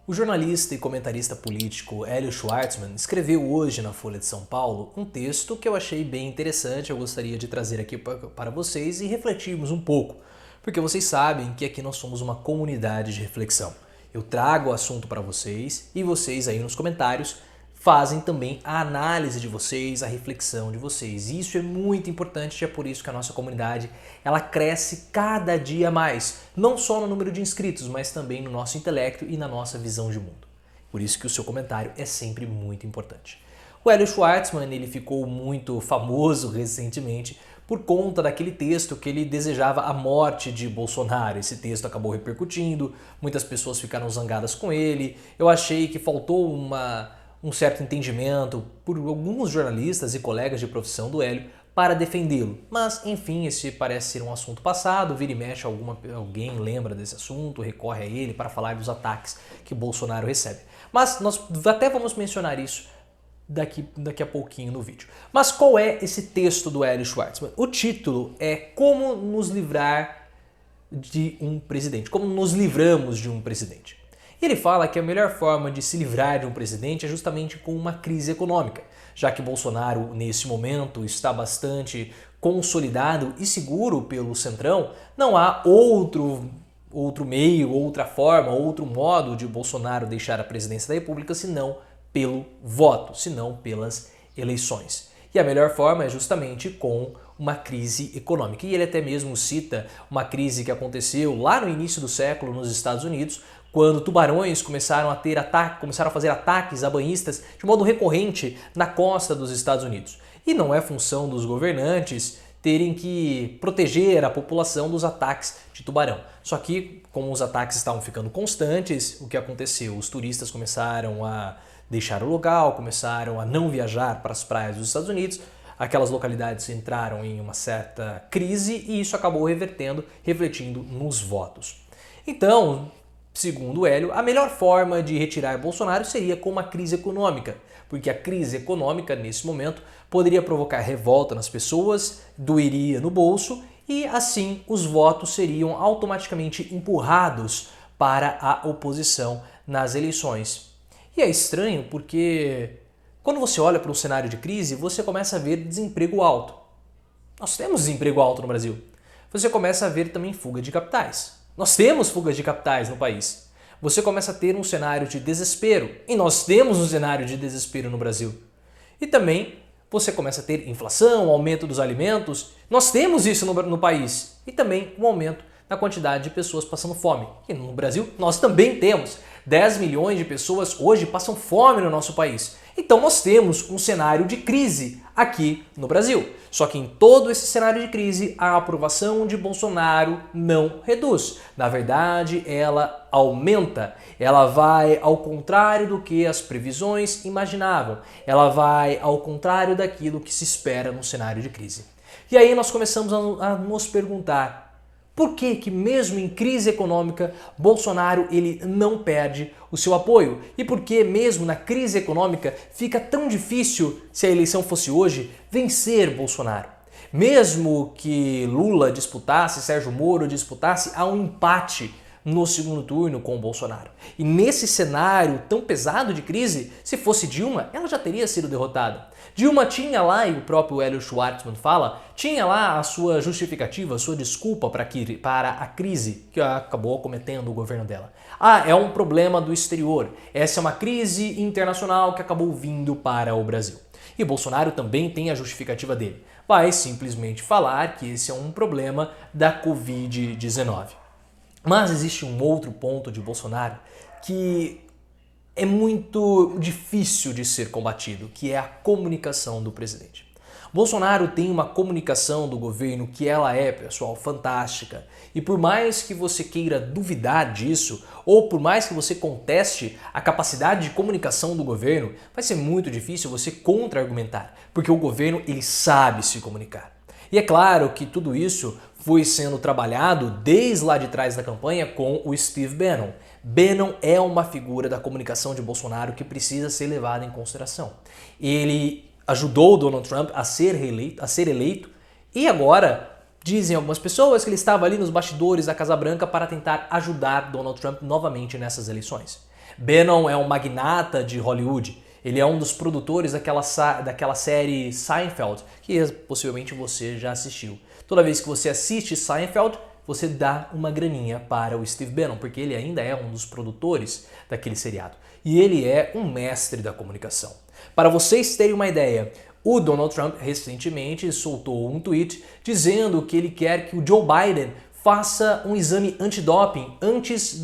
O jornalista e comentarista político Hélio Schwartzman escreveu hoje na Folha de São Paulo um texto que eu achei bem interessante, eu gostaria de trazer aqui para vocês e refletirmos um pouco, porque vocês sabem que aqui nós somos uma comunidade de reflexão. Eu trago o assunto para vocês e vocês aí nos comentários fazem também a análise de vocês, a reflexão de vocês. E isso é muito importante, é por isso que a nossa comunidade ela cresce cada dia mais, não só no número de inscritos, mas também no nosso intelecto e na nossa visão de mundo. Por isso que o seu comentário é sempre muito importante. O Hélio Schwartzman ele ficou muito famoso recentemente por conta daquele texto que ele desejava a morte de Bolsonaro. Esse texto acabou repercutindo, muitas pessoas ficaram zangadas com ele. Eu achei que faltou um certo entendimento por alguns jornalistas e colegas de profissão do Hélio para defendê-lo. Mas, enfim, esse parece ser um assunto passado, vira e mexe alguém lembra desse assunto, recorre a ele para falar dos ataques que Bolsonaro recebe. Mas nós até vamos mencionar isso daqui a pouquinho no vídeo. Mas qual é esse texto do Hélio Schwartzman? O título é Como nos livrar de um presidente, como nos livramos de um presidente. Ele fala que a melhor forma de se livrar de um presidente é justamente com uma crise econômica, já que Bolsonaro, nesse momento, está bastante consolidado e seguro pelo Centrão, não há outro meio, outra forma, outro modo de Bolsonaro deixar a presidência da República senão pelo voto, senão pelas eleições. E a melhor forma é justamente com uma crise econômica. E ele até mesmo cita uma crise que aconteceu lá no início do século nos Estados Unidos, quando tubarões começaram a fazer ataques a banhistas de modo recorrente na costa dos Estados Unidos. E não é função dos governantes terem que proteger a população dos ataques de tubarão. Só que, como os ataques estavam ficando constantes, o que aconteceu? Os turistas começaram a deixar o local, começaram a não viajar para as praias dos Estados Unidos, aquelas localidades entraram em uma certa crise e isso acabou refletindo nos votos. Então, segundo Hélio, a melhor forma de retirar Bolsonaro seria com uma crise econômica, porque a crise econômica, nesse momento, poderia provocar revolta nas pessoas, doeria no bolso e, assim, os votos seriam automaticamente empurrados para a oposição nas eleições. E é estranho porque quando você olha para um cenário de crise, você começa a ver desemprego alto. Nós temos desemprego alto no Brasil. Você começa a ver também fuga de capitais. Nós temos fugas de capitais no país. Você começa a ter um cenário de desespero. E nós temos um cenário de desespero no Brasil. E também você começa a ter inflação, aumento dos alimentos. Nós temos isso no país. E também um aumento na quantidade de pessoas passando fome. E no Brasil nós também temos. 10 milhões de pessoas hoje passam fome no nosso país. Então nós temos um cenário de crise aqui no Brasil. Só que em todo esse cenário de crise, a aprovação de Bolsonaro não reduz. Na verdade, ela aumenta. Ela vai ao contrário do que as previsões imaginavam. Ela vai ao contrário daquilo que se espera no cenário de crise. E aí nós começamos a nos perguntar: por que mesmo em crise econômica, Bolsonaro ele não perde o seu apoio? E por que mesmo na crise econômica fica tão difícil, se a eleição fosse hoje, vencer Bolsonaro? Mesmo que Lula disputasse, Sérgio Moro disputasse, há um empate no segundo turno com o Bolsonaro. E nesse cenário tão pesado de crise, se fosse Dilma, ela já teria sido derrotada. Dilma tinha lá, e o próprio Hélio Schwartzman fala, tinha lá a sua justificativa, a sua desculpa para a crise que acabou cometendo o governo dela. É um problema do exterior. Essa é uma crise internacional que acabou vindo para o Brasil. E Bolsonaro também tem a justificativa dele. Vai simplesmente falar que esse é um problema da Covid-19. Mas existe um outro ponto de Bolsonaro que é muito difícil de ser combatido, que é a comunicação do presidente. Bolsonaro tem uma comunicação do governo que ela é, pessoal, fantástica. E por mais que você queira duvidar disso, ou por mais que você conteste a capacidade de comunicação do governo, vai ser muito difícil você contra-argumentar, porque o governo ele sabe se comunicar. E é claro que tudo isso foi sendo trabalhado desde lá de trás da campanha com o Steve Bannon. Bannon é uma figura da comunicação de Bolsonaro que precisa ser levada em consideração. Ele ajudou Donald Trump a ser eleito e agora Dizem algumas pessoas que ele estava ali nos bastidores da Casa Branca para tentar ajudar Donald Trump novamente nessas eleições. Bannon é um magnata de Hollywood. Ele é um dos produtores daquela série Seinfeld, que possivelmente você já assistiu. Toda vez que você assiste Seinfeld, você dá uma graninha para o Steve Bannon, porque ele ainda é um dos produtores daquele seriado. E ele é um mestre da comunicação. Para vocês terem uma ideia, o Donald Trump recentemente soltou um tweet dizendo que ele quer que o Joe Biden faça um exame antidoping antes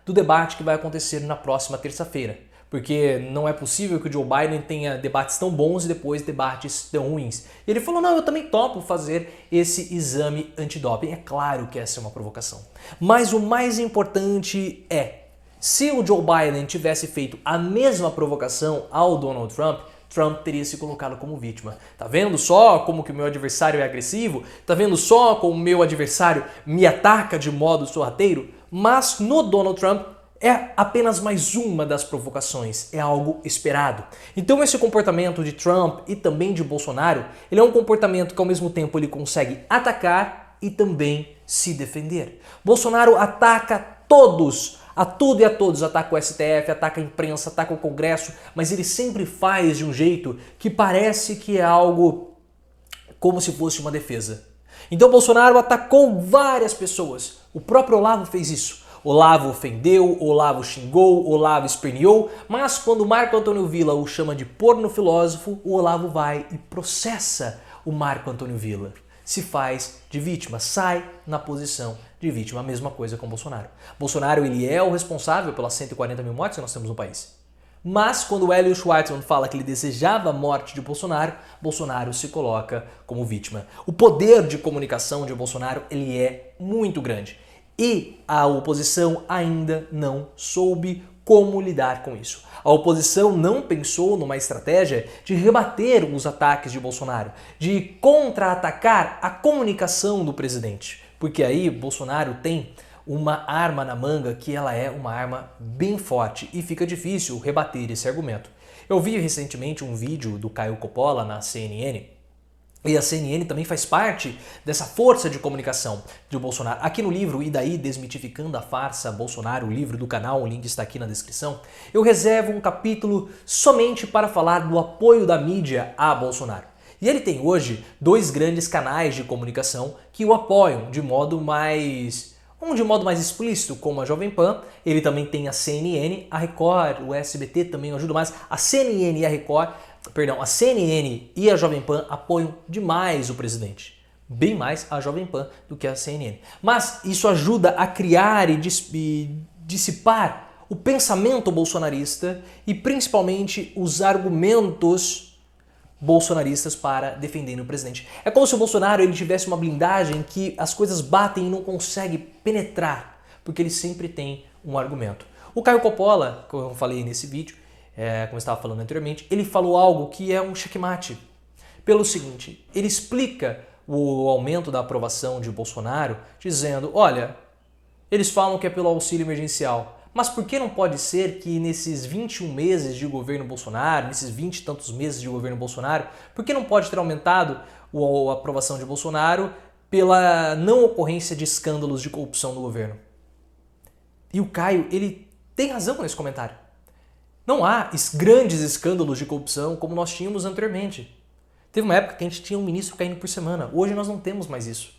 do debate que vai acontecer na próxima terça-feira. Porque não é possível que o Joe Biden tenha debates tão bons e depois debates tão ruins. E ele falou, não, eu também topo fazer esse exame antidoping. É claro que essa é uma provocação. Mas o mais importante é, se o Joe Biden tivesse feito a mesma provocação ao Donald Trump, Trump teria se colocado como vítima. Tá vendo só como que o meu adversário é agressivo? Tá vendo só como o meu adversário me ataca de modo sorrateiro? Mas no Donald Trump é apenas mais uma das provocações, é algo esperado. Então esse comportamento de Trump e também de Bolsonaro, ele é um comportamento que ao mesmo tempo ele consegue atacar e também se defender. Bolsonaro ataca todos, a tudo e a todos, ataca o STF, ataca a imprensa, ataca o Congresso, mas ele sempre faz de um jeito que parece que é algo como se fosse uma defesa. Então Bolsonaro atacou várias pessoas, o próprio Olavo fez isso. Olavo ofendeu, Olavo xingou, Olavo esperneou, mas quando Marco Antônio Villa o chama de porno filósofo, o Olavo vai e processa o Marco Antônio Villa. Se faz de vítima, sai na posição de vítima. A mesma coisa com Bolsonaro. Bolsonaro ele é o responsável pelas 140 mil mortes que nós temos no país. Mas quando o Hélio Schwartzman fala que ele desejava a morte de Bolsonaro, Bolsonaro se coloca como vítima. O poder de comunicação de Bolsonaro ele é muito grande. E a oposição ainda não soube como lidar com isso. A oposição não pensou numa estratégia de rebater os ataques de Bolsonaro, de contra-atacar a comunicação do presidente. Porque aí Bolsonaro tem uma arma na manga que ela é uma arma bem forte e fica difícil rebater esse argumento. Eu vi recentemente um vídeo do Caio Coppola na CNN, e a CNN também faz parte dessa força de comunicação de Bolsonaro. Aqui no livro E Daí Desmitificando a Farsa Bolsonaro, o livro do canal, o link está aqui na descrição, eu reservo um capítulo somente para falar do apoio da mídia a Bolsonaro. E ele tem hoje dois grandes canais de comunicação que o apoiam de modo mais explícito, como a Jovem Pan. Ele também tem a CNN, a Record, o SBT também ajuda mais. A CNN e a Jovem Pan apoiam demais o presidente. Bem mais a Jovem Pan do que a CNN. Mas isso ajuda a criar e dissipar o pensamento bolsonarista e principalmente os argumentos bolsonaristas para defender o presidente. É como se o Bolsonaro ele tivesse uma blindagem que as coisas batem e não consegue penetrar, porque ele sempre tem um argumento. O Caio Coppola, como eu falei nesse vídeo, como eu estava falando anteriormente, ele falou algo que é um checkmate. Pelo seguinte, ele explica o aumento da aprovação de Bolsonaro dizendo, olha, eles falam que é pelo auxílio emergencial, mas por que não pode ser que nesses 21 meses de governo Bolsonaro, nesses 20 e tantos meses de governo Bolsonaro, por que não pode ter aumentado a aprovação de Bolsonaro pela não ocorrência de escândalos de corrupção no governo? E o Caio, ele tem razão nesse comentário. Não há grandes escândalos de corrupção como nós tínhamos anteriormente. Teve uma época que a gente tinha um ministro caindo por semana. Hoje nós não temos mais isso.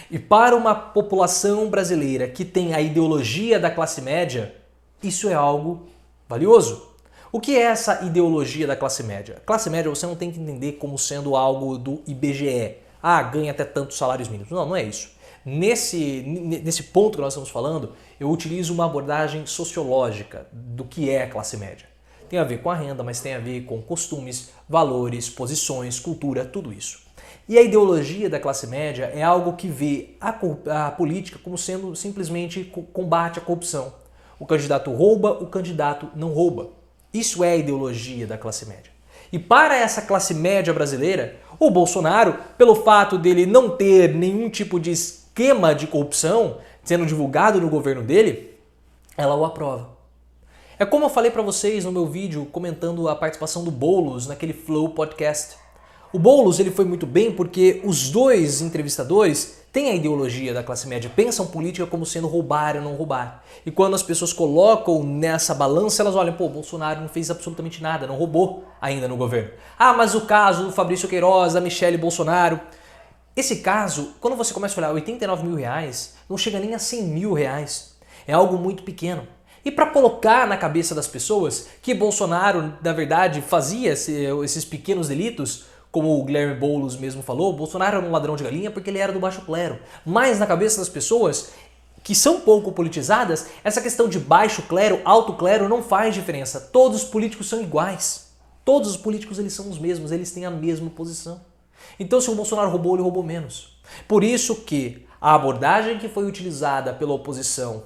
E para uma população brasileira que tem a ideologia da classe média, isso é algo valioso. O que é essa ideologia da classe média? Classe média você não tem que entender como sendo algo do IBGE. Ah, ganha até tantos salários mínimos. Não, não é isso. Nesse ponto que nós estamos falando, eu utilizo uma abordagem sociológica do que é a classe média. Tem a ver com a renda, mas tem a ver com costumes, valores, posições, cultura, tudo isso. E a ideologia da classe média é algo que vê a política como sendo simplesmente combate à corrupção. O candidato rouba, o candidato não rouba. Isso é a ideologia da classe média. E para essa classe média brasileira, o Bolsonaro, pelo fato dele não ter nenhum tipo de esquema de corrupção sendo divulgado no governo dele, ela o aprova. É como eu falei para vocês no meu vídeo comentando a participação do Boulos naquele Flow Podcast. O Boulos ele foi muito bem porque os dois entrevistadores têm a ideologia da classe média, pensam política como sendo roubar ou não roubar. E quando as pessoas colocam nessa balança, elas olham, pô, Bolsonaro não fez absolutamente nada, não roubou ainda no governo. Ah, mas o caso do Fabrício Queiroz, da Michele Bolsonaro. Esse caso, quando você começa a olhar 89 mil reais, não chega nem a 100 mil reais. É algo muito pequeno. E para colocar na cabeça das pessoas que Bolsonaro, na verdade, fazia esses pequenos delitos, como o Guilherme Boulos mesmo falou, Bolsonaro era um ladrão de galinha porque ele era do baixo clero. Mas na cabeça das pessoas que são pouco politizadas, essa questão de baixo clero, alto clero não faz diferença. Todos os políticos são iguais. Todos os políticos eles são os mesmos, eles têm a mesma posição. Então se o Bolsonaro roubou, ele roubou menos. Por isso que a abordagem que foi utilizada pela oposição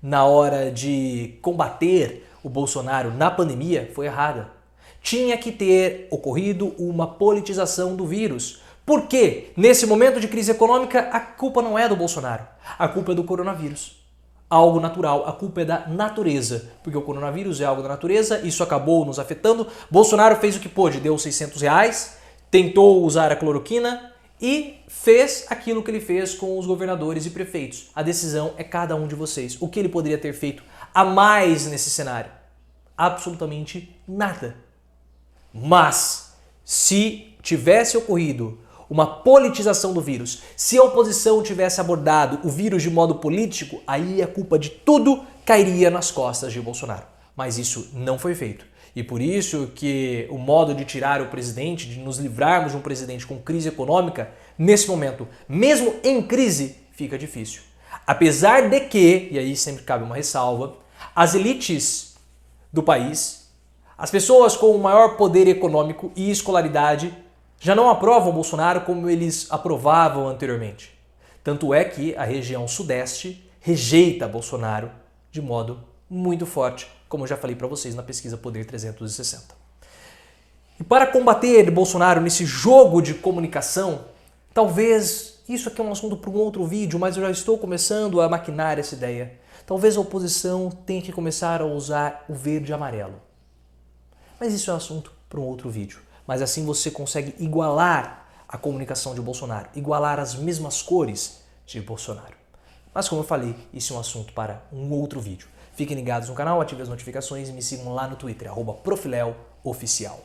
na hora de combater o Bolsonaro na pandemia foi errada. Tinha que ter ocorrido uma politização do vírus. Porque nesse momento de crise econômica a culpa não é do Bolsonaro, a culpa é do coronavírus. Algo natural, a culpa é da natureza, porque o coronavírus é algo da natureza, isso acabou nos afetando. Bolsonaro fez o que pôde, deu 600 reais, tentou usar a cloroquina e fez aquilo que ele fez com os governadores e prefeitos. A decisão é cada um de vocês. O que ele poderia ter feito a mais nesse cenário? Absolutamente nada. Mas, se tivesse ocorrido uma politização do vírus, se a oposição tivesse abordado o vírus de modo político, aí a culpa de tudo cairia nas costas de Bolsonaro. Mas isso não foi feito. E por isso que o modo de tirar o presidente, de nos livrarmos de um presidente com crise econômica, nesse momento, mesmo em crise, fica difícil. Apesar de que, e aí sempre cabe uma ressalva, as elites do país, as pessoas com o maior poder econômico e escolaridade já não aprovam Bolsonaro como eles aprovavam anteriormente. Tanto é que a região sudeste rejeita Bolsonaro de modo muito forte, como eu já falei para vocês na pesquisa Poder 360. E para combater Bolsonaro nesse jogo de comunicação, talvez isso aqui é um assunto para um outro vídeo, mas eu já estou começando a maquinar essa ideia. Talvez a oposição tenha que começar a usar o verde e amarelo. Mas isso é um assunto para um outro vídeo. Mas assim você consegue igualar a comunicação de Bolsonaro, igualar as mesmas cores de Bolsonaro. Mas como eu falei, isso é um assunto para um outro vídeo. Fiquem ligados no canal, ativem as notificações e me sigam lá no Twitter, @profileoficial.